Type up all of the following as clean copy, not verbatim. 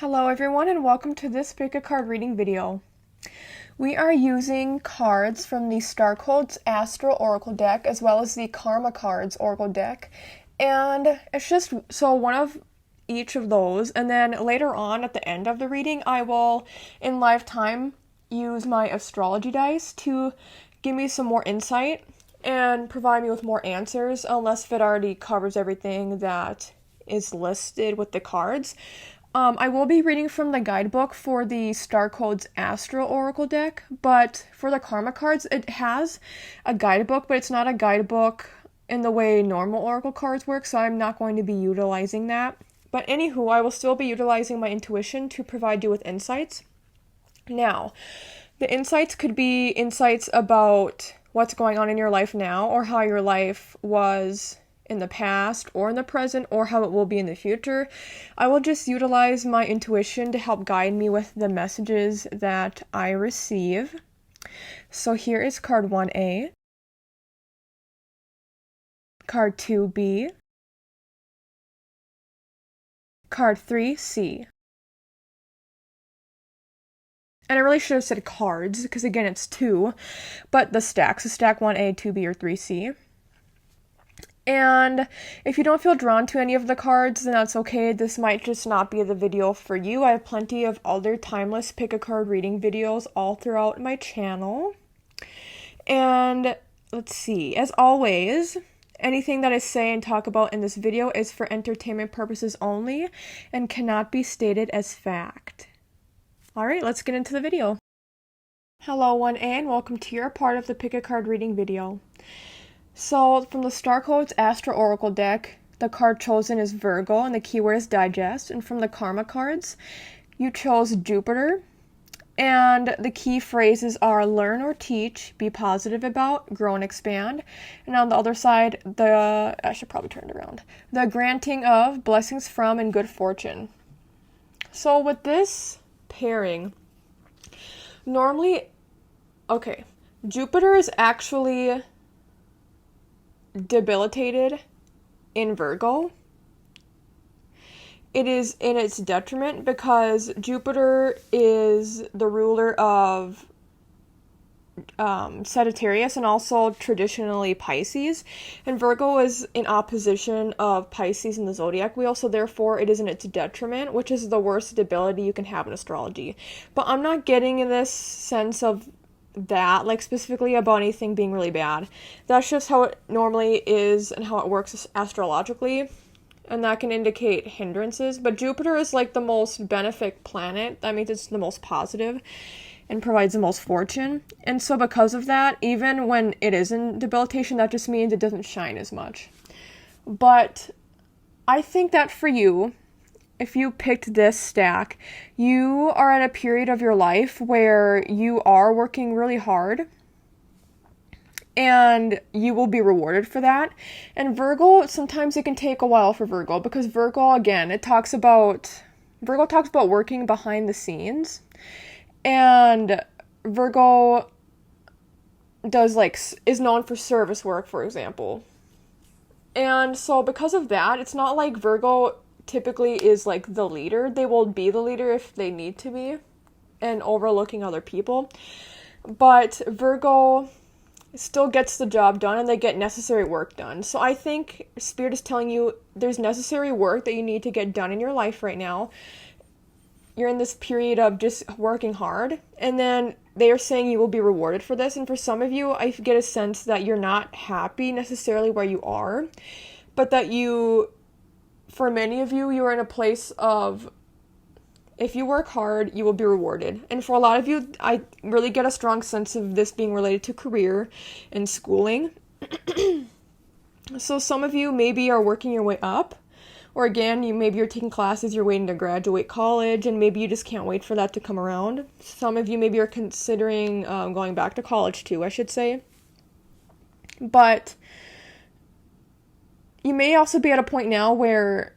Hello everyone and welcome to this pick-a-card reading video. We are using cards from the Starcodes Astro Oracle deck as well as the Karma Cards Oracle deck, and it's just one of each of those, and then later on at the end of the reading I will in lifetime use my astrology dice to give me some more insight and provide me with more answers, unless if it already covers everything that is listed with the cards. I will be reading from the guidebook for the Starcodes Astro Oracle deck, but for the Karma cards, it has a guidebook, but it's not a guidebook in the way normal Oracle cards work, so I'm not going to be utilizing that. But anywho, I will still be utilizing my intuition to provide you with insights. Now, the insights could be insights about what's going on in your life now, or how your life was in the past or in the present, or how it will be in the future. I will just utilize my intuition to help guide me with the messages that I receive. So here is card 1A, card 2B, card 3C. And I really should have said cards, because again it's two, but the stacks, so stack 1A, 2B, or 3C. And if you don't feel drawn to any of the cards, then that's okay. This might just not be the video for you. I have plenty of other timeless pick-a-card reading videos all throughout my channel. And let's see, as always, anything that I say and talk about in this video is for entertainment purposes only and cannot be stated as fact. Alright, let's get into the video. Hello 1A and welcome to your part of the pick-a-card reading video. So, from the Starcodes Astro Oracle deck, the card chosen is Virgo, and the keyword is digest. And from the Karma cards, you chose Jupiter, and the key phrases are learn or teach, be positive about, grow and expand. And on the other side, I should probably turn it around, the granting of, blessings from, and good fortune. So with this pairing, normally, Jupiter is actually debilitated in Virgo. It is in its detriment because Jupiter is the ruler of Sagittarius and also traditionally Pisces, and Virgo is in opposition of Pisces in the zodiac wheel, so therefore it is in its detriment, which is the worst debility you can have in astrology. But I'm not getting in this sense of that, like specifically about anything being really bad. That's just how it normally is and how it works astrologically, and that can indicate hindrances. But Jupiter is like the most benefic planet. That means it's the most positive and provides the most fortune. And so because of that, even when it is in debilitation, that just means it doesn't shine as much. But I think that for you, if you picked this stack, you are at a period of your life where you are working really hard and you will be rewarded for that. And Virgo, sometimes it can take a while for Virgo, because Virgo, again, Virgo talks about working behind the scenes, and Virgo is known for service work, for example. And so because of that, it's not like Virgo typically is like the leader. They will be the leader if they need to be and overlooking other people. But Virgo still gets the job done and they get necessary work done. So I think Spirit is telling you there's necessary work that you need to get done in your life right now. You're in this period of just working hard, and then they are saying you will be rewarded for this. And for some of you, I get a sense that you're not happy necessarily where you are, but that for many of you, you are in a place of, if you work hard, you will be rewarded. And for a lot of you, I really get a strong sense of this being related to career and schooling. So some of you maybe are working your way up, or again, maybe you're taking classes, you're waiting to graduate college, and maybe you just can't wait for that to come around. Some of you maybe are considering going back to college too, I should say. But you may also be at a point now where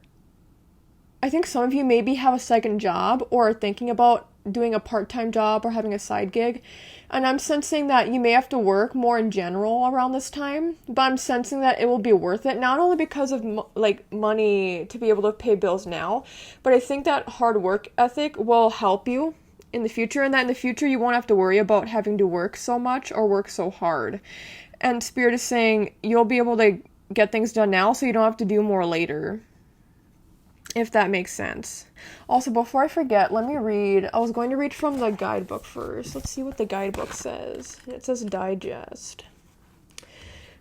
I think some of you maybe have a second job or are thinking about doing a part-time job or having a side gig. And I'm sensing that you may have to work more in general around this time, but I'm sensing that it will be worth it, not only because of money to be able to pay bills now, but I think that hard work ethic will help you in the future, and that in the future you won't have to worry about having to work so much or work so hard. And Spirit is saying you'll be able to get things done now so you don't have to do more later, if that makes sense. Also, before I forget, let me read. I was going to read from the guidebook first. Let's see what the guidebook says. It says digest.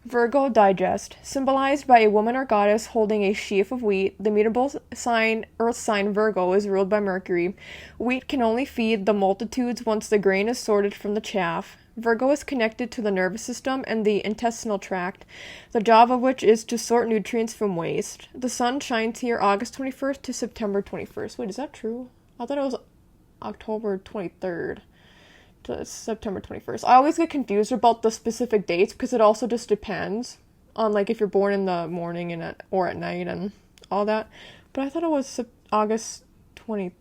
Virgo digest, symbolized by a woman or goddess holding a sheaf of wheat. The mutable sign, earth sign Virgo, is ruled by Mercury. Wheat can only feed the multitudes once the grain is sorted from the chaff. Virgo is connected to the nervous system and the intestinal tract, the job of which is to sort nutrients from waste. The sun shines here August 21st to September 21st. Wait, is that true? I thought it was October 23rd to September 21st. I always get confused about the specific dates because it also just depends on if you're born in the morning or at night and all that. But I thought it was August 23rd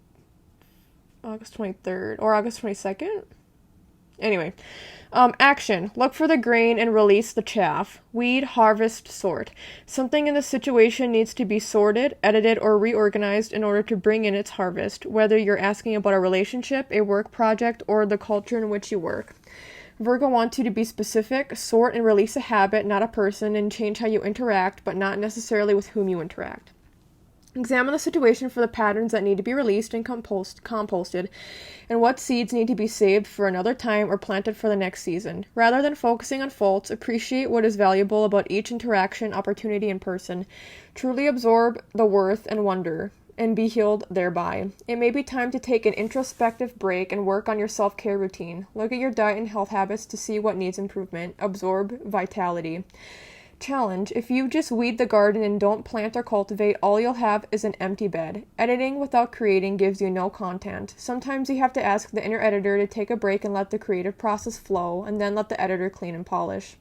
or August 22nd. Anyway, action. Look for the grain and release the chaff. Weed, harvest, sort. Something in the situation needs to be sorted, edited, or reorganized in order to bring in its harvest, whether you're asking about a relationship, a work project, or the culture in which you work. Virgo wants you to be specific, sort and release a habit, not a person, and change how you interact, but not necessarily with whom you interact. Examine the situation for the patterns that need to be released and composted, and what seeds need to be saved for another time or planted for the next season. Rather than focusing on faults, appreciate what is valuable about each interaction, opportunity, and person. Truly absorb the worth and wonder, and be healed thereby. It may be time to take an introspective break and work on your self-care routine. Look at your diet and health habits to see what needs improvement. Absorb vitality. Challenge. If you just weed the garden and don't plant or cultivate, all you'll have is an empty bed. Editing without creating gives you no content. Sometimes you have to ask the inner editor to take a break and let the creative process flow, and then let the editor clean and polish.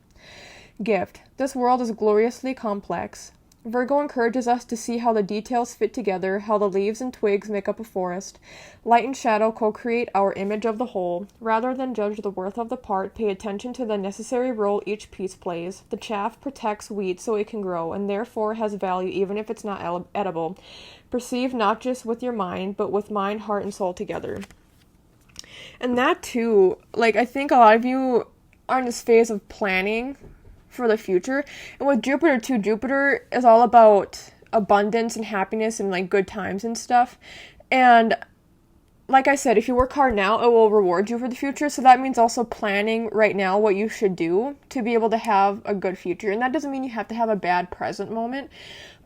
Gift. This world is gloriously complex. Virgo encourages us to see how the details fit together, how the leaves and twigs make up a forest. Light and shadow co-create our image of the whole. Rather than judge the worth of the part, pay attention to the necessary role each piece plays. The chaff protects wheat so it can grow, and therefore has value even if it's not edible. Perceive not just with your mind, but with mind, heart, and soul together. And that too, I think a lot of you are in this phase of planning for the future. And with Jupiter too, Jupiter is all about abundance and happiness and good times and stuff. And like I said, if you work hard now, it will reward you for the future. So that means also planning right now what you should do to be able to have a good future. And that doesn't mean you have to have a bad present moment.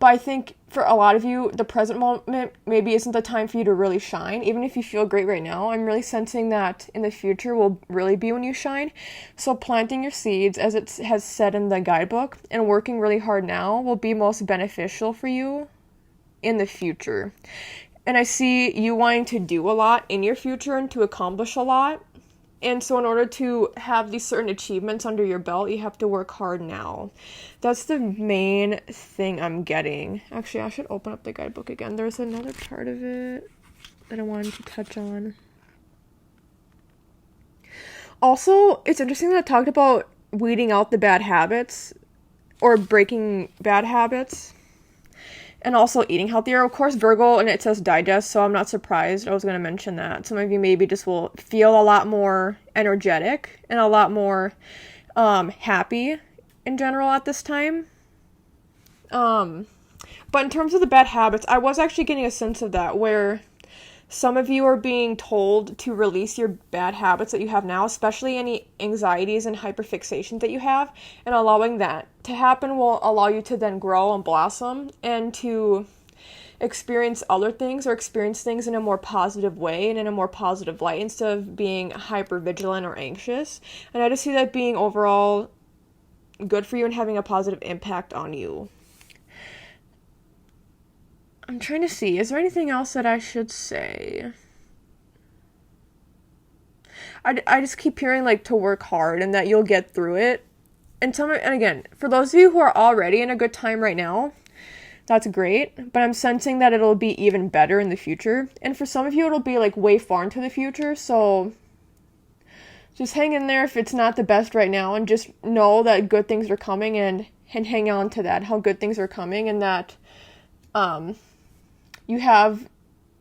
But I think for a lot of you, the present moment maybe isn't the time for you to really shine. Even if you feel great right now, I'm really sensing that in the future will really be when you shine. So planting your seeds, as it has said in the guidebook, and working really hard now will be most beneficial for you in the future. And I see you wanting to do a lot in your future and to accomplish a lot. And so in order to have these certain achievements under your belt, you have to work hard now. That's the main thing I'm getting. Actually, I should open up the guidebook again. There's another part of it that I wanted to touch on. Also, it's interesting that I talked about weeding out the bad habits or breaking bad habits. And also eating healthier. Of course, Virgo, and it says digest, so I'm not surprised. I was going to mention that. Some of you maybe just will feel a lot more energetic and a lot more happy in general at this time. But in terms of the bad habits, I was actually getting a sense of that, where some of you are being told to release your bad habits that you have now, especially any anxieties and hyperfixation that you have, and allowing that to happen will allow you to then grow and blossom and to experience other things or experience things in a more positive way and in a more positive light instead of being hyper vigilant or anxious. And I just see that being overall good for you and having a positive impact on you. I'm trying to see, is there anything else that I should say? I just keep hearing to work hard and that you'll get through it. And again, for those of you who are already in a good time right now, that's great, but I'm sensing that it'll be even better in the future. And for some of you, it'll be like way far into the future, so just hang in there if it's not the best right now, and just know that good things are coming, and hang on to that, how good things are coming, and that you have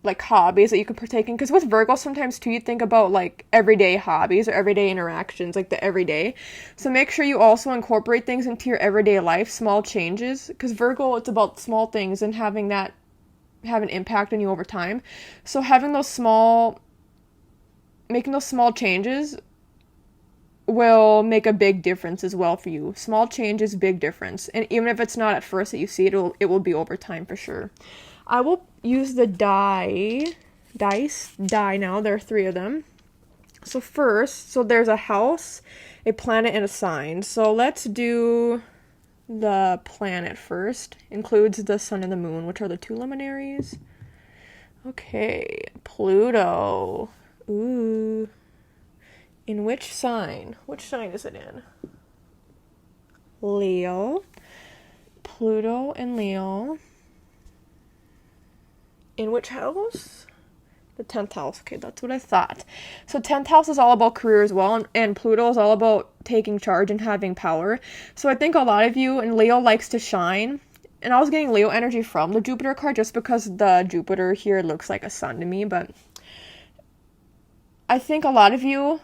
like hobbies that you can partake in. Because with Virgo, sometimes too, you think about like everyday hobbies or everyday interactions, like the everyday. So make sure you also incorporate things into your everyday life, small changes. Because Virgo, it's about small things and having that have an impact on you over time. So making those small changes will make a big difference as well for you. Small changes, big difference. And even if it's not at first that you see it, it will be over time for sure. I will use the die now. There are 3 of them. So first, there's a house, a planet, and a sign. So let's do the planet first. Includes the sun and the moon, which are the 2 luminaries. Okay, Pluto. Ooh. In which sign? Which sign is it in? Leo. Pluto and Leo. In which house? The 10th house. Okay, that's what I thought. So 10th house is all about career as well, and Pluto is all about taking charge and having power. So I think a lot of you, and Leo likes to shine, and I was getting Leo energy from the Jupiter card just because the Jupiter here looks like a sun to me, but I think a lot of you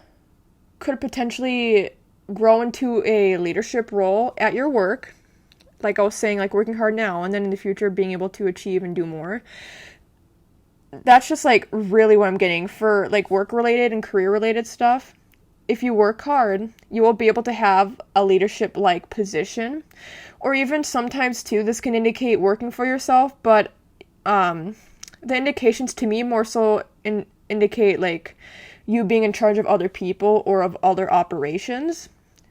could potentially grow into a leadership role at your work, like I was saying, like working hard now, and then in the future being able to achieve and do more. That's just like really what I'm getting for like work related and career related stuff. If you work hard, you will be able to have a leadership like position, or even sometimes too, this can indicate working for yourself, but the indications to me more so indicate like you being in charge of other people or of other operations,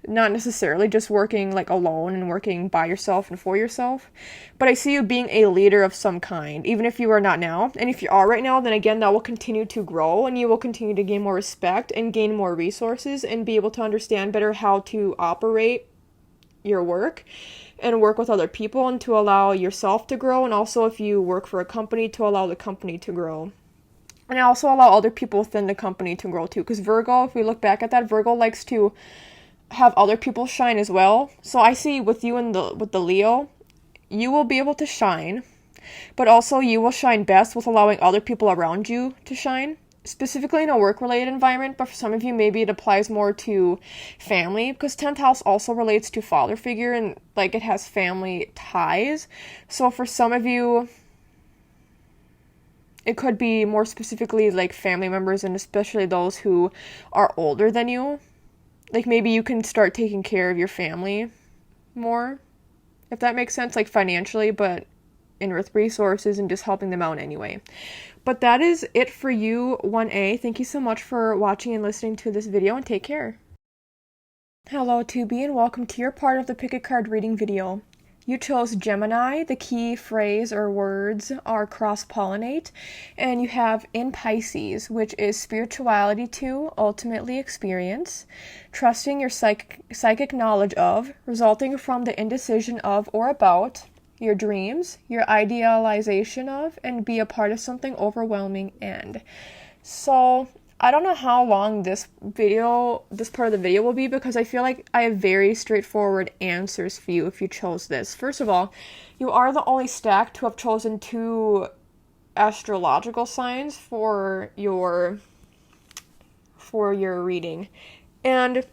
not necessarily just working like alone and working by yourself and for yourself. But I see you being a leader of some kind, even if you are not now. And if you are right now, then again, that will continue to grow, and you will continue to gain more respect and gain more resources and be able to understand better how to operate your work and work with other people, and to allow yourself to grow. And also, if you work for a company, to allow the company to grow. And also allow other people within the company to grow too. Because Virgo, if we look back at that, Virgo likes to have other people shine as well. So I see with you and with the Leo, you will be able to shine, but also you will shine best with allowing other people around you to shine, specifically in a work-related environment. But for some of you, maybe it applies more to family, because 10th house also relates to father figure, and like it has family ties. So for some of you, it could be more specifically like family members, and especially those who are older than you. Like maybe you can start taking care of your family more, if that makes sense, like financially, but in with resources and just helping them out anyway. But that is it for you, 1A. Thank you so much for watching and listening to this video, and take care. Hello, 2B, and welcome to your part of the Pick a Card reading video. You chose Gemini. The key phrase or words are cross-pollinate, and you have in Pisces, which is spirituality to ultimately experience, trusting your psychic knowledge of, resulting from the indecision of or about, your dreams, your idealization of, and be a part of something overwhelming and. So I don't know how long this part of the video will be, because I feel like I have very straightforward answers for you if you chose this. First of all, you are the only stack to have chosen 2 astrological signs for your reading. And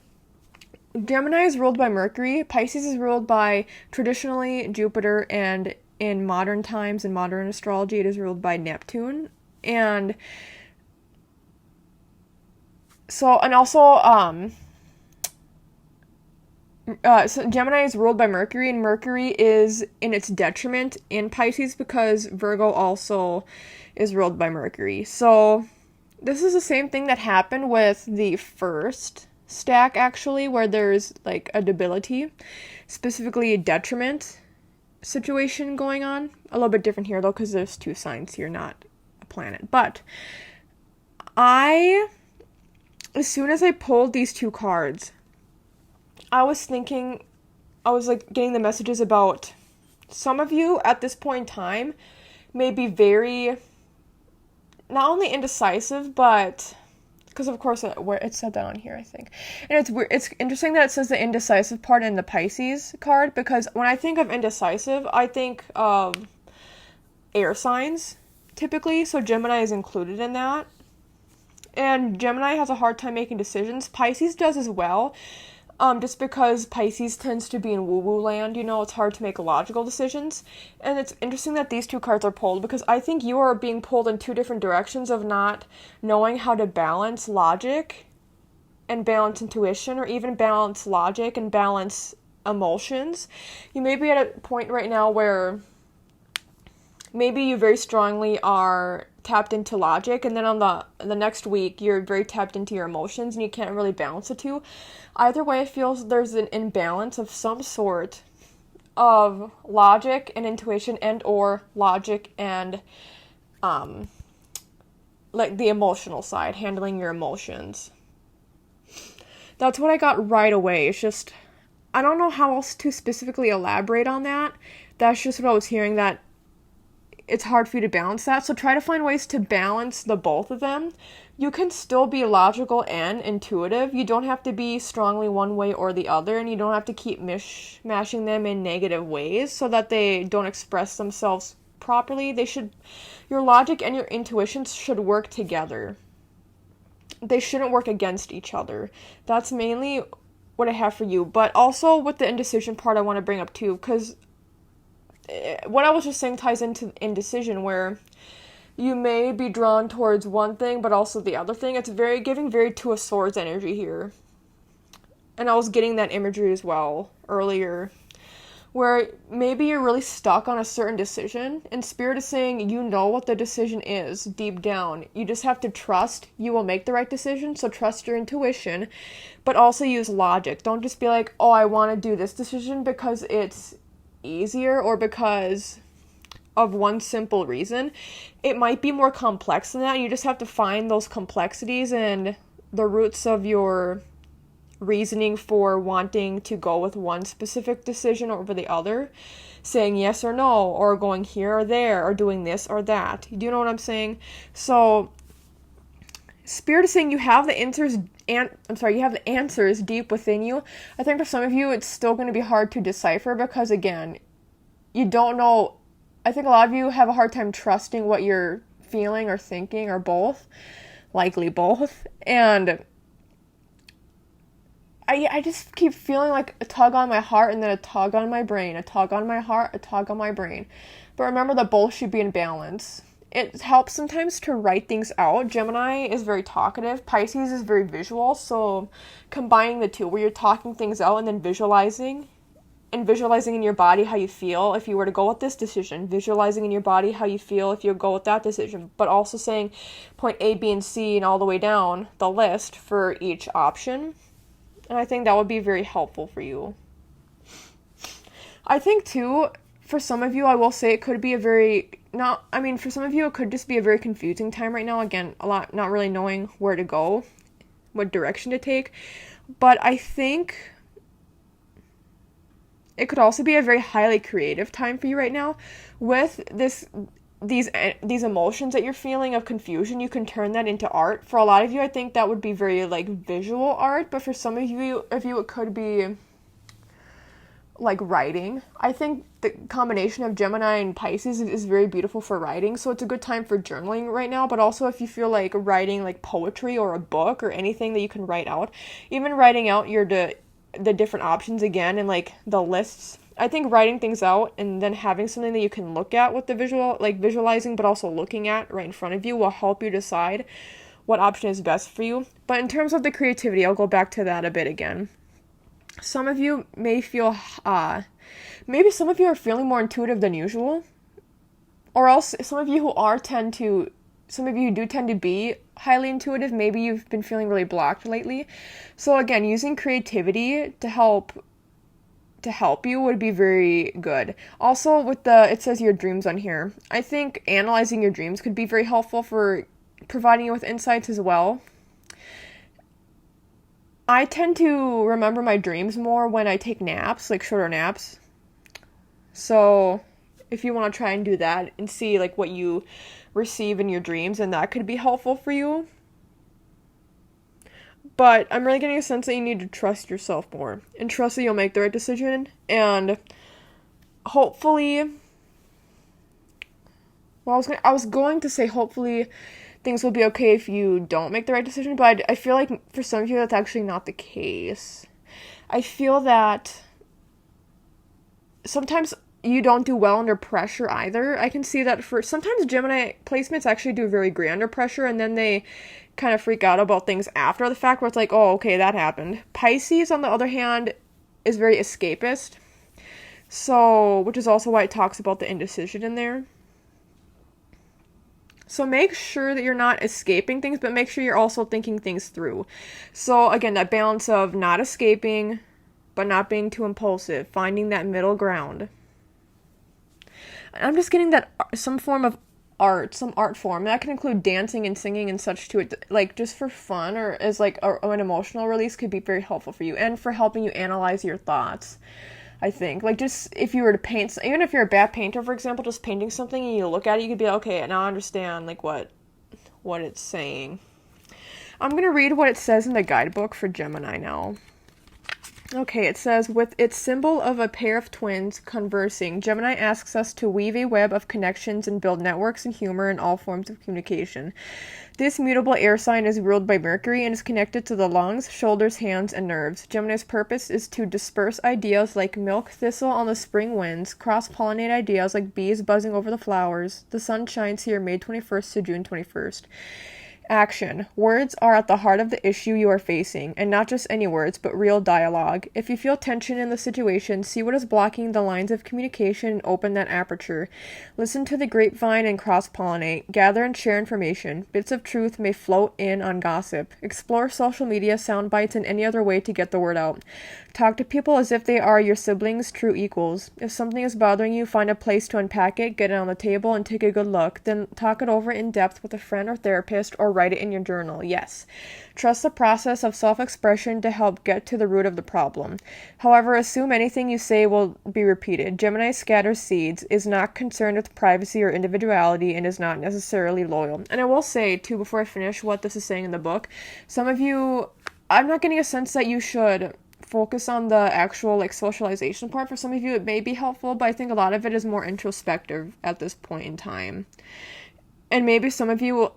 Gemini is ruled by Mercury, Pisces is ruled by traditionally Jupiter, and in modern times, in modern astrology, it is ruled by Neptune. And so Gemini is ruled by Mercury, and Mercury is in its detriment in Pisces because Virgo also is ruled by Mercury. So this is the same thing that happened with the first stack, actually, where there's like a debility, specifically a detriment situation going on. A little bit different here though, because there's 2 signs here, not a planet. But as soon as I pulled these 2 cards, I was like getting the messages about some of you at this point in time may be very, not only indecisive, but, because of course it said that on here, I think. And it's weird, it's interesting that it says the indecisive part in the Pisces card, because when I think of indecisive, I think of air signs, typically, so Gemini is included in that. And Gemini has a hard time making decisions. Pisces does as well, just because Pisces tends to be in woo-woo land, it's hard to make logical decisions. And it's interesting that these two cards are pulled, because I think you are being pulled in two different directions of not knowing how to balance logic and balance intuition, or even balance logic and balance emotions. You may be at a point right now where maybe you very strongly are tapped into logic, and then on the next week you're very tapped into your emotions and you can't really balance the two. Either way, it feels there's an imbalance of some sort of logic and intuition, and or logic and like the emotional side, handling your emotions. That's what I got right away. It's just, I don't know how else to specifically elaborate on that. That's just what I was hearing, that it's hard for you to balance that. So try to find ways to balance the both of them. You can still be logical and intuitive. You don't have to be strongly one way or the other, and you don't have to keep mashing them in negative ways so that they don't express themselves properly. Your logic and your intuition should work together. They shouldn't work against each other. That's mainly what I have for you. But also with the indecision part, I want to bring up too, because what I was just saying ties into indecision, where you may be drawn towards one thing but also the other thing. It's giving very Two of Swords energy here. And I was getting that imagery as well earlier, where maybe you're really stuck on a certain decision, and Spirit is saying you know what the decision is deep down. You just have to trust you will make the right decision, so trust your intuition, but also use logic. Don't just be like, oh, I want to do this decision because it's easier or because of one simple reason. It might be more complex than that. You just have to find those complexities and the roots of your reasoning for wanting to go with one specific decision over the other, saying yes or no, or going here or there, or doing this or that. Do you know what I'm saying? So Spirit is saying you have the answers, you have the answers deep within you. I think for some of you, it's still going to be hard to decipher because, again, you don't know. I think a lot of you have a hard time trusting what you're feeling or thinking, or both, likely both. And I just keep feeling like a tug on my heart and then a tug on my brain, a tug on my heart, a tug on my brain. But remember that both should be in balance. It helps sometimes to write things out. Gemini is very talkative. Pisces is very visual. So combining the two, where you're talking things out and then visualizing in your body how you feel if you were to go with this decision, visualizing in your body how you feel if you go with that decision, but also saying point A, B, and C and all the way down the list for each option. And I think that would be very helpful for you. I think too, for some of you, I will say it could be for some of you, it could just be a very confusing time right now. Again, a lot, not really knowing where to go, what direction to take. But I think it could also be a very highly creative time for you right now. With these emotions that you're feeling of confusion, you can turn that into art. For a lot of you, I think that would be very visual art, but for some of you, it could be like writing. I think the combination of Gemini and Pisces is very beautiful for writing, so it's a good time for journaling right now. But also if you feel like writing poetry or a book or anything that you can write out, even writing out the different options again and the lists. I think writing things out and then having something that you can look at with the visual, visualizing, but also looking at right in front of you, will help you decide what option is best for you. But in terms of the creativity, I'll go back to that a bit again. Some of you may feel, maybe some of you are feeling more intuitive than usual, or else some of you who tend to be highly intuitive, maybe you've been feeling really blocked lately. So again, using creativity to help you would be very good. Also, it says your dreams on here. I think analyzing your dreams could be very helpful for providing you with insights as well. I tend to remember my dreams more when I take naps, shorter naps. So if you want to try and do that and see like what you receive in your dreams, and that could be helpful for you. But I'm really getting a sense that you need to trust yourself more and trust that you'll make the right decision. And hopefully, well, I was going to say hopefully things will be okay if you don't make the right decision, but I feel like for some of you that's actually not the case. I feel that sometimes you don't do well under pressure either. I can see that for sometimes Gemini placements actually do very great under pressure, and then they kind of freak out about things after the fact where it's like, oh, okay, that happened. Pisces, on the other hand, is very escapist. So, which is also why it talks about the indecision in there. So make sure that you're not escaping things, but make sure you're also thinking things through. So again, that balance of not escaping, but not being too impulsive, finding that middle ground. I'm just getting that some form of art, some art form. That can include dancing and singing and such to it, like just for fun or as like an emotional release could be very helpful for you and for helping you analyze your thoughts. I think like just if you were to paint, even if you're a bad painter, for example, just painting something and you look at it, you could be like, okay, now I understand like what it's saying. I'm gonna read what it says in the guidebook for Gemini now. Okay, it says, with its symbol of a pair of twins conversing, Gemini asks us to weave a web of connections and build networks and humor in all forms of communication. This mutable air sign is ruled by Mercury and is connected to the lungs, shoulders, hands, and nerves. Gemini's purpose is to disperse ideas like milk thistle on the spring winds, cross-pollinate ideas like bees buzzing over the flowers. The sun shines here May 21st to June 21st. Action. Words are at the heart of the issue you are facing, and not just any words, but real dialogue. If you feel tension in the situation, see what is blocking the lines of communication and open that aperture. Listen to the grapevine and cross-pollinate. Gather and share information. Bits of truth may float in on gossip. Explore social media, sound bites, and any other way to get the word out. Talk to people as if they are your siblings, true equals. If something is bothering you, find a place to unpack it, get it on the table, and take a good look. Then talk it over in depth with a friend or therapist, or write it in your journal. Yes. Trust the process of self-expression to help get to the root of the problem. However, assume anything you say will be repeated. Gemini scatters seeds, is not concerned with privacy or individuality, and is not necessarily loyal. And I will say, too, before I finish what this is saying in the book, some of you, I'm not getting a sense that you should focus on the actual like socialization part. For some of you it may be helpful, but I think a lot of it is more introspective at this point in time. And maybe some of you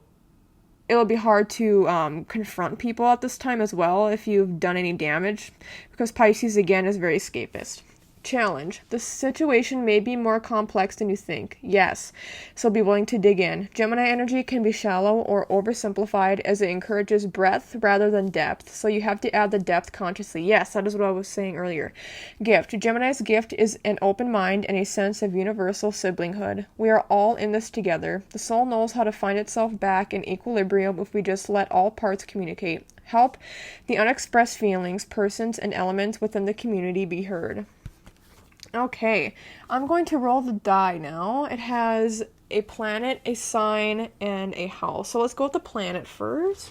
it'll be hard to confront people at this time as well if you've done any damage, because Pisces again is very escapist. Challenge. The situation may be more complex than you think. Yes. So be willing to dig in. Gemini energy can be shallow or oversimplified as it encourages breadth rather than depth. So you have to add the depth consciously. Yes, that is what I was saying earlier. Gift. Gemini's gift is an open mind and a sense of universal siblinghood. We are all in this together. The soul knows how to find itself back in equilibrium if we just let all parts communicate. Help the unexpressed feelings, persons, and elements within the community be heard. Okay, I'm going to roll the die now. It has a planet, a sign, and a house. So let's go with the planet first.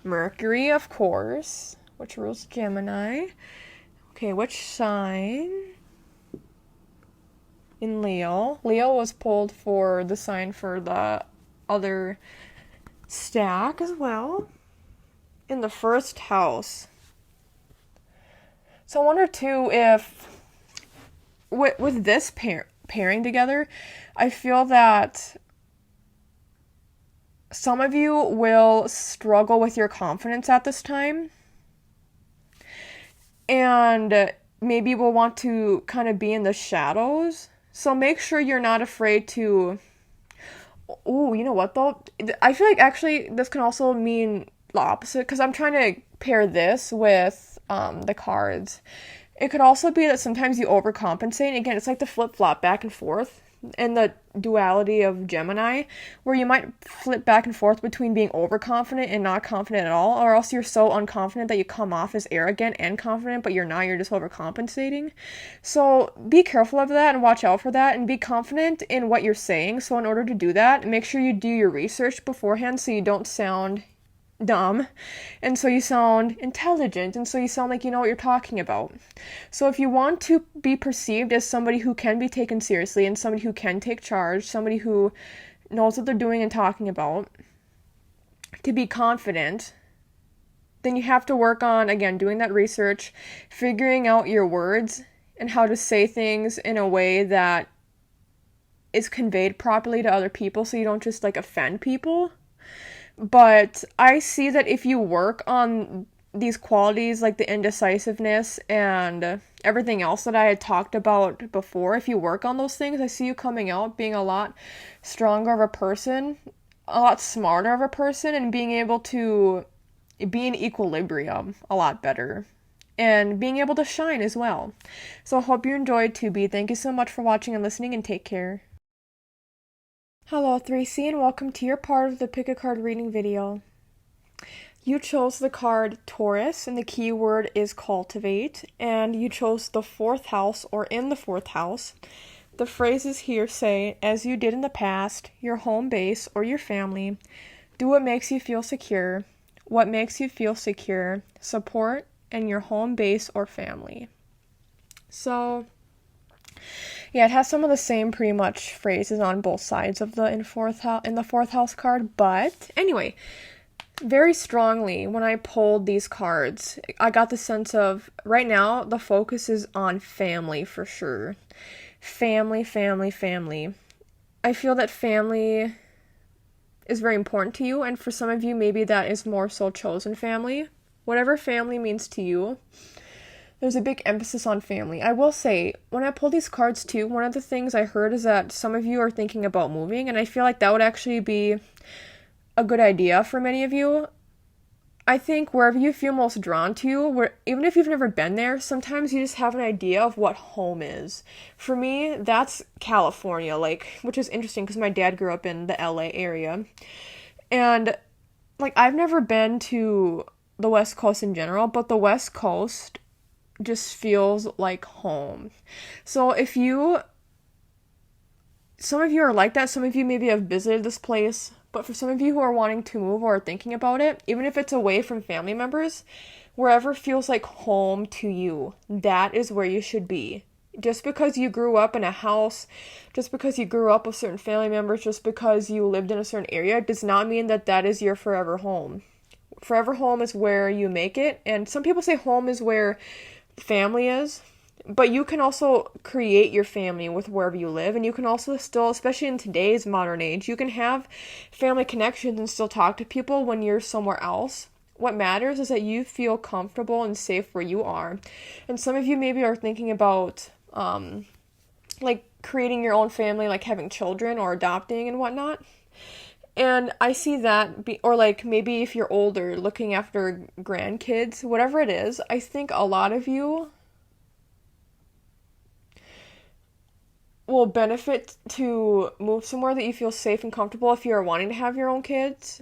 Mercury, of course, which rules Gemini. Okay, which sign? In Leo. Leo was pulled for the sign for the other stack as well. In the first house. So I wonder, too, if with this pairing together, I feel that some of you will struggle with your confidence at this time. And maybe will want to kind of be in the shadows. So make sure you're not afraid to... Ooh, you know what, though? I feel like, actually, this can also mean the opposite, because I'm trying to pair this with the cards. It could also be that sometimes you overcompensate. Again, it's like the flip-flop back and forth and the duality of Gemini, where you might flip back and forth between being overconfident and not confident at all, or else you're so unconfident that you come off as arrogant and confident, but you're not, you're just overcompensating. So be careful of that and watch out for that, and be confident in what you're saying. So in order to do that, make sure you do your research beforehand so you don't sound dumb, and so you sound intelligent, and so you sound like you know what you're talking about. So if you want to be perceived as somebody who can be taken seriously and somebody who can take charge, somebody who knows what they're doing and talking about, to be confident, then you have to work on, again, doing that research, figuring out your words and how to say things in a way that is conveyed properly to other people so you don't just like offend people. But I see that if you work on these qualities like the indecisiveness and everything else that I had talked about before, if you work on those things, I see you coming out being a lot stronger of a person, a lot smarter of a person, and being able to be in equilibrium a lot better. And being able to shine as well. So I hope you enjoyed 2B. Thank you so much for watching and listening, and take care. Hello 3C, and welcome to your part of the Pick a Card reading video. You chose the card Taurus, and the keyword is cultivate, and you chose the 4th house, or in the 4th house. The phrases here say, as you did in the past, your home base or your family, do what makes you feel secure. What makes you feel secure, support, and your home base or family. So, yeah, it has some of the same pretty much phrases on both sides of the in the 4th house card, but anyway, very strongly when I pulled these cards, I got the sense of right now the focus is on family for sure. Family, family, family. I feel that family is very important to you, and for some of you maybe that is more so chosen family. Whatever family means to you, there's a big emphasis on family. I will say, when I pull these cards too, one of the things I heard is that some of you are thinking about moving, and I feel like that would actually be a good idea for many of you. I think wherever you feel most drawn to, even if you've never been there, sometimes you just have an idea of what home is. For me, that's California, which is interesting because my dad grew up in the LA area. And, I've never been to the West Coast in general, but the West Coast just feels like home. So some of you are like that, some of you maybe have visited this place, but for some of you who are wanting to move or are thinking about it, even if it's away from family members, wherever feels like home to you, that is where you should be. Just because you grew up in a house, just because you grew up with certain family members, just because you lived in a certain area, does not mean that that is your forever home. Forever home is where you make it, and some people say home is where family is, but you can also create your family with wherever you live, and you can also still, especially in today's modern age, you can have family connections and still talk to people when you're somewhere else. What matters is that you feel comfortable and safe where you are. And some of you maybe are thinking about creating your own family, like having children or adopting and whatnot. And I see that, or maybe if you're older, looking after grandkids, whatever it is, I think a lot of you will benefit to move somewhere that you feel safe and comfortable if you are wanting to have your own kids.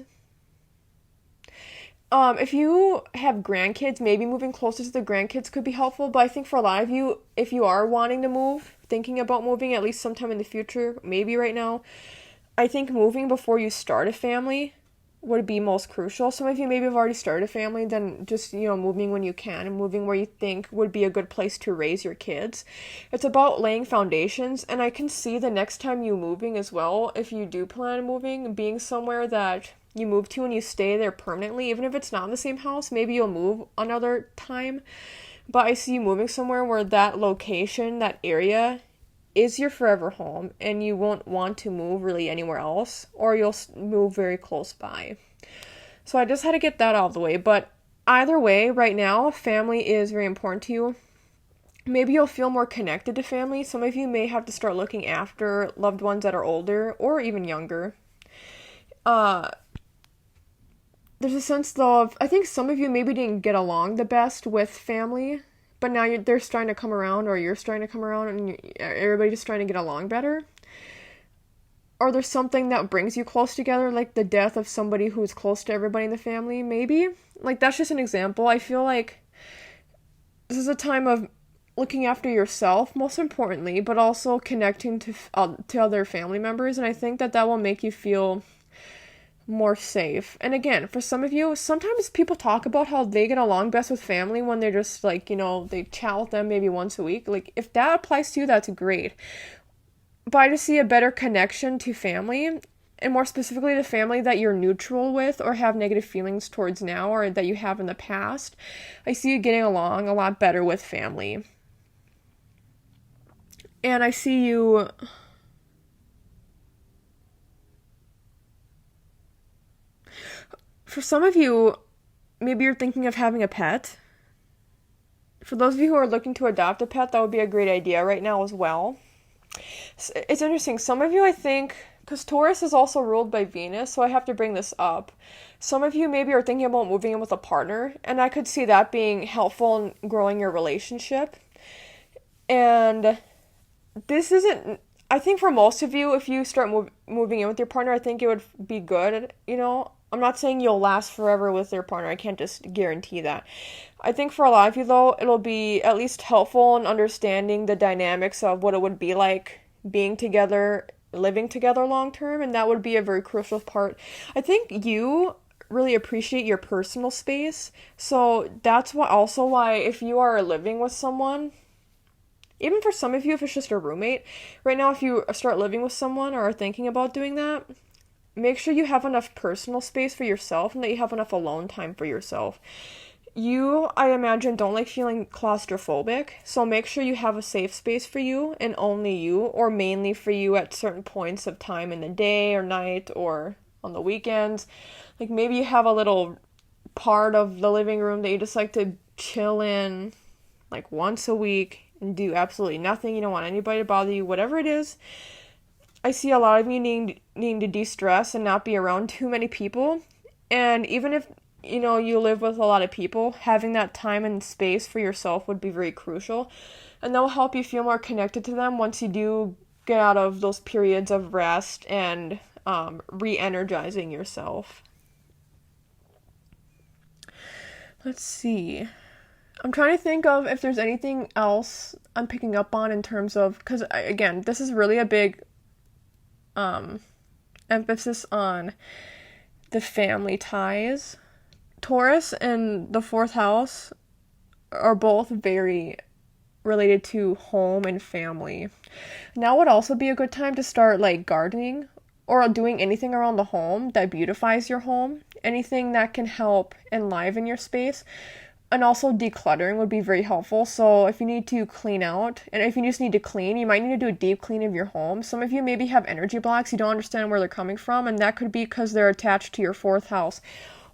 If you have grandkids, maybe moving closer to the grandkids could be helpful, but I think for a lot of you, if you are wanting to move, thinking about moving at least sometime in the future, maybe right now, I think moving before you start a family would be most crucial. Some of you maybe have already started a family, then just, moving when you can and moving where you think would be a good place to raise your kids. It's about laying foundations, and I can see the next time you moving as well, if you do plan on moving, being somewhere that you move to and you stay there permanently, even if it's not in the same house, maybe you'll move another time, but I see you moving somewhere where that location, that area, is your forever home, and you won't want to move really anywhere else, or you'll move very close by. So I just had to get that out of the way, but either way, right now, family is very important to you. Maybe you'll feel more connected to family. Some of you may have to start looking after loved ones that are older, or even younger. There's a sense, though, of, I think some of you maybe didn't get along the best with family, but now they're starting to come around, or you're starting to come around, and everybody's just trying to get along better. Or there's something that brings you close together, like the death of somebody who's close to everybody in the family, maybe. That's just an example. I feel like this is a time of looking after yourself, most importantly, but also connecting to other family members, and I think that will make you feel more safe. And again, for some of you, sometimes people talk about how they get along best with family when they're just like, they chat with them maybe once a week. Like, if that applies to you, that's great. But I just see a better connection to family, and more specifically the family that you're neutral with or have negative feelings towards now or that you have in the past. I see you getting along a lot better with family. And I see you... For some of you, maybe you're thinking of having a pet. For those of you who are looking to adopt a pet, that would be a great idea right now as well. It's interesting. Some of you, I think, because Taurus is also ruled by Venus, so I have to bring this up. Some of you maybe are thinking about moving in with a partner, and I could see that being helpful in growing your relationship. And this isn't... I think for most of you, if you start moving in with your partner, I think it would be good, I'm not saying you'll last forever with your partner. I can't just guarantee that. I think for a lot of you, though, it'll be at least helpful in understanding the dynamics of what it would be like being together, living together long term, and that would be a very crucial part. I think you really appreciate your personal space, so that's why if you are living with someone, even for some of you, if it's just a roommate, right now, if you start living with someone or are thinking about doing that, make sure you have enough personal space for yourself and that you have enough alone time for yourself. You, I imagine, don't like feeling claustrophobic, so make sure you have a safe space for you and only you, or mainly for you at certain points of time in the day or night or on the weekends. Like maybe you have a little part of the living room that you just like to chill in like once a week and do absolutely nothing. You don't want anybody to bother you, whatever it is. I see a lot of you needing to de-stress and not be around too many people. And even if, you live with a lot of people, having that time and space for yourself would be very crucial. And that will help you feel more connected to them once you do get out of those periods of rest and re-energizing yourself. Let's see. I'm trying to think of if there's anything else I'm picking up on in terms of... Because, again, this is really a big... emphasis on the family ties. Taurus and the 4th house are both very related to home and family. Now would also be a good time to start like gardening or doing anything around the home that beautifies your home, anything that can help enliven your space. And also decluttering would be very helpful. So if you need to clean out, and if you just need to clean, you might need to do a deep clean of your home. Some of you maybe have energy blocks. You don't understand where they're coming from, and that could be because they're attached to your 4th house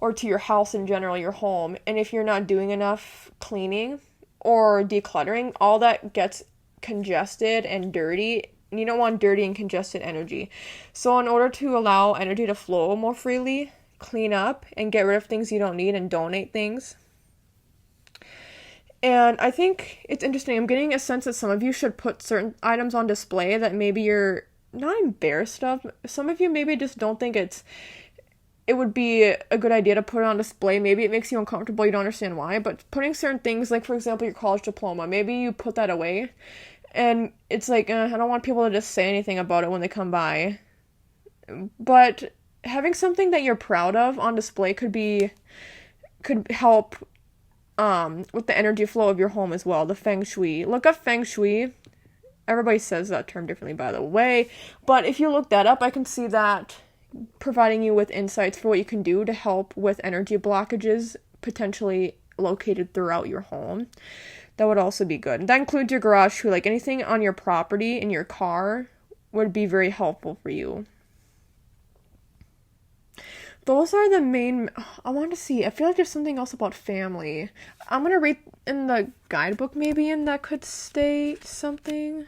or to your house in general, your home. And if you're not doing enough cleaning or decluttering, all that gets congested and dirty. You don't want dirty and congested energy. So in order to allow energy to flow more freely, clean up and get rid of things you don't need and donate things. And I think it's interesting. I'm getting a sense that some of you should put certain items on display that maybe you're not embarrassed of. Some of you maybe just don't think it would be a good idea to put it on display. Maybe it makes you uncomfortable. You don't understand why. But putting certain things, like for example, your college diploma, maybe you put that away. And it's like, I don't want people to just say anything about it when they come by. But having something that you're proud of on display could help with the energy flow of your home as well. The feng shui. Look up feng shui. Everybody says that term differently, by the way. But if you look that up, I can see that providing you with insights for what you can do to help with energy blockages potentially located throughout your home. That would also be good. That includes your garage too. Like anything on your property, in your car, would be very helpful for you. Those are the main... I want to see. I feel like there's something else about family. I'm going to read in the guidebook maybe, and that could state something.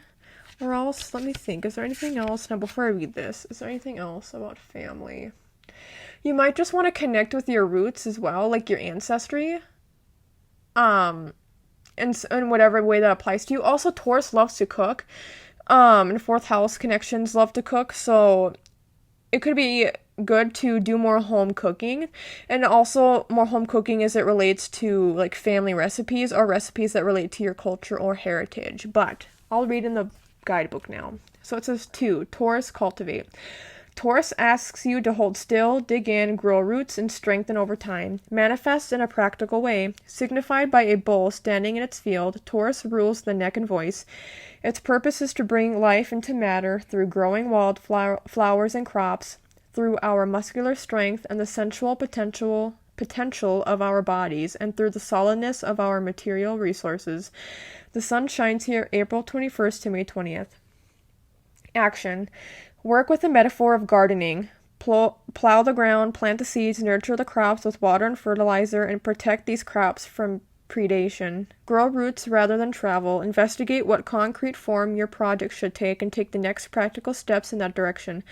Or else, let me think. Is there anything else? Now, before I read this, is there anything else about family? You might just want to connect with your roots as well, like your ancestry. And in whatever way that applies to you. Also, Taurus loves to cook. And 4th house connections love to cook, so it could be good to do more home cooking, and also more home cooking as it relates to like family recipes or recipes that relate to your culture or heritage. But I'll read in the guidebook now. So it says 2, Taurus cultivate. Taurus asks you to hold still, dig in, grow roots, and strengthen over time. Manifest in a practical way. Signified by a bull standing in its field, Taurus rules the neck and voice. Its purpose is to bring life into matter through growing wild flowers and crops, through our muscular strength and the sensual potential of our bodies, and through the solidness of our material resources. The sun shines here April 21st to May 20th. Action. Work with the metaphor of gardening. Plow the ground, plant the seeds, nurture the crops with water and fertilizer, and protect these crops from predation. Grow roots rather than travel. Investigate what concrete form your project should take and take the next practical steps in that direction.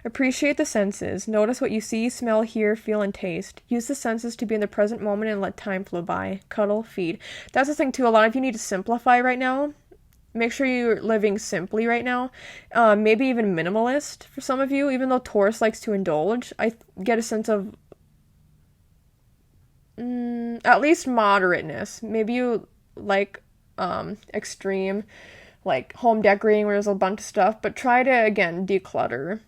Appreciate the senses. Notice what you see, smell, hear, feel, and taste. Use the senses to be in the present moment and let time flow by. Cuddle, feed. That's the thing too. A lot of you need to simplify right now. Make sure you're living simply right now. Maybe even minimalist for some of you, even though Taurus likes to indulge. I get a sense of at least moderateness. Maybe you like extreme, like home decorating where there's a bunch of stuff, but try to, again, declutter.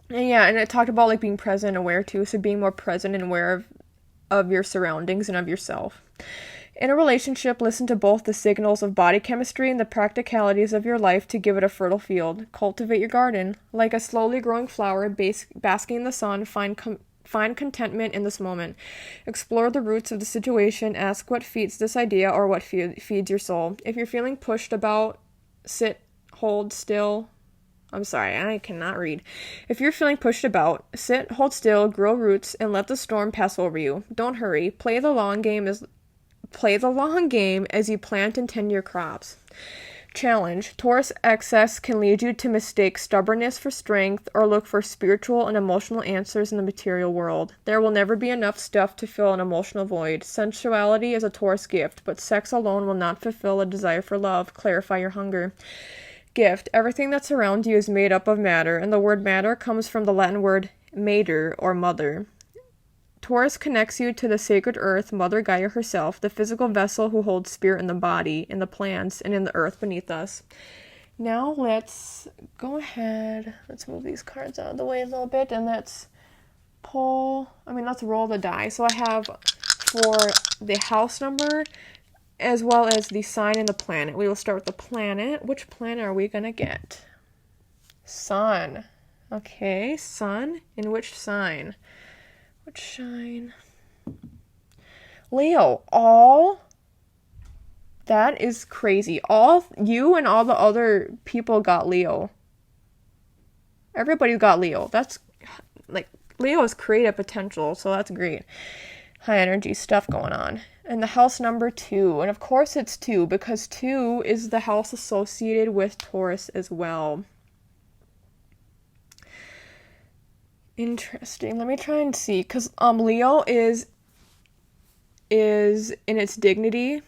And yeah, and it talked about like being present and aware too, so being more present and aware of your surroundings and of yourself. In a relationship, listen to both the signals of body chemistry and the practicalities of your life to give it a fertile field. Cultivate your garden. Like a slowly growing flower, basking in the sun, find contentment in this moment. Explore the roots of the situation. Ask what feeds this idea or what feeds your soul. If you're feeling pushed about, hold still. I'm sorry, I cannot read. If you're feeling pushed about, sit, hold still, grow roots, and let the storm pass over you. Don't hurry. Play the long game as you plant and tend your crops. Challenge. Taurus excess can lead you to mistake stubbornness for strength or look for spiritual and emotional answers in the material world. There will never be enough stuff to fill an emotional void. Sensuality is a Taurus gift, but sex alone will not fulfill a desire for love. Clarify your hunger. Gift. Everything that's around you is made up of matter, and the word matter comes from the Latin word mater, or mother. Taurus connects you to the sacred earth, Mother Gaia herself, the physical vessel who holds spirit in the body, in the plants, and in the earth beneath us. Now let's go ahead. Let's move these cards out of the way a little bit, and let's roll the die. So I have for the house number, as well as the sign and the planet. We will start with the planet. Which planet are we going to get? Sun. Okay, sun. In which sign? Shine. Leo. That is crazy. All you and all the other people got Leo. Everybody's got Leo. That's like Leo has creative potential, so that's great. High energy stuff going on. And the house number 2. And of course it's 2 because 2 is the house associated with Taurus as well. Interesting. Let me try and see, because Leo is in its dignity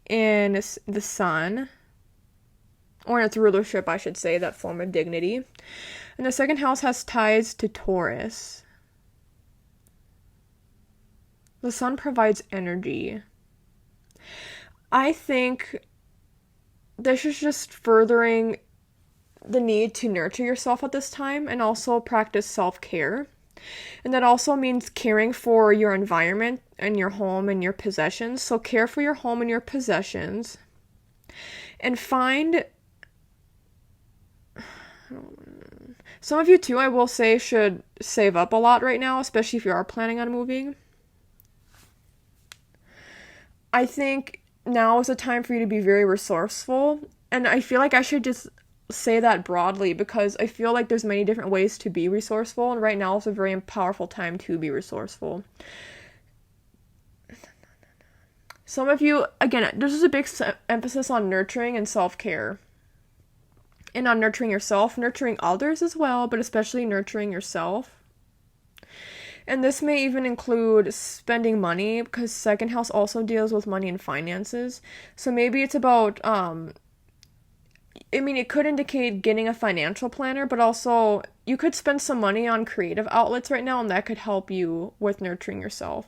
in the sun, or in its rulership, I should say, that form of dignity. And the second house has ties to Taurus. The sun provides energy. I think this is just furthering the need to nurture yourself at this time and also practice self-care. And that also means caring for your environment and your home and your possessions. So care for your home and your possessions. And find... Some of you too, I will say, should save up a lot right now, especially if you are planning on moving. I think now is a time for you to be very resourceful. And I feel like I should just say that broadly because I feel like there's many different ways to be resourceful, and right now is a very powerful time to be resourceful. Some of you, again, this is a big emphasis on nurturing and self-care. And on nurturing yourself, nurturing others as well, but especially nurturing yourself. And this may even include spending money, because second house also deals with money and finances. So maybe it's about, it could indicate getting a financial planner, but also you could spend some money on creative outlets right now, and that could help you with nurturing yourself.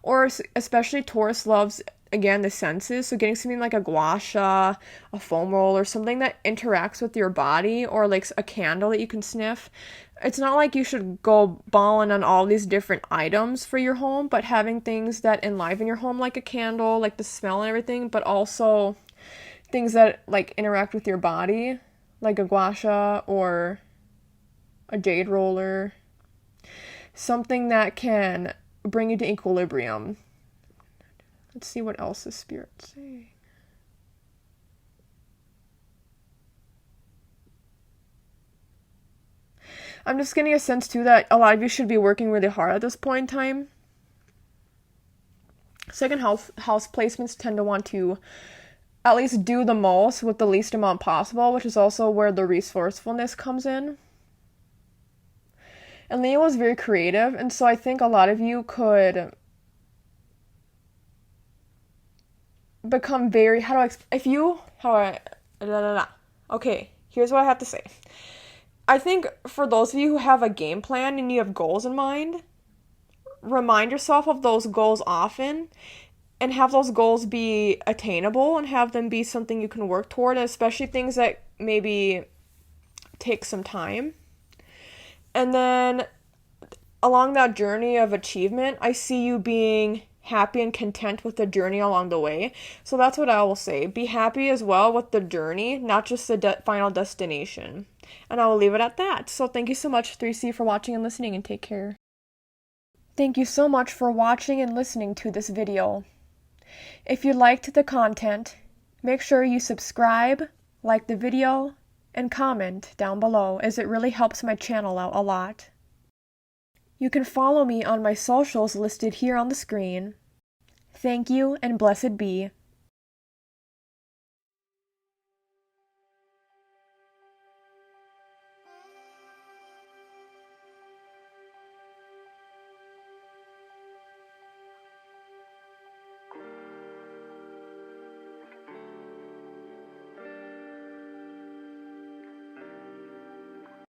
Or especially Taurus loves, again, the senses, so getting something like a gua sha, a foam roll, or something that interacts with your body, or like a candle that you can sniff. It's not like you should go balling on all these different items for your home, but having things that enliven your home, like a candle, like the smell and everything, but also things that like interact with your body, like a gua sha or a jade roller, something that can bring you to equilibrium. Let's see what else the spirit's saying. I'm just getting a sense too that a lot of you should be working really hard at this point in time. Second house placements tend to want to at least do the most with the least amount possible, which is also where the resourcefulness comes in. And Leo is very creative, and so I think a lot of you could become very, okay, here's what I have to say. I think for those of you who have a game plan and you have goals in mind, remind yourself of those goals often and have those goals be attainable and have them be something you can work toward, especially things that maybe take some time. And then along that journey of achievement, I see you being happy and content with the journey along the way. So that's what I will say. Be happy as well with the journey, not just the final destination. And I will leave it at that. So thank you so much, 3C, for watching and listening, and take care. Thank you so much for watching and listening to this video. If you liked the content, make sure you subscribe, like the video, and comment down below, as it really helps my channel out a lot. You can follow me on my socials listed here on the screen. Thank you, and blessed be.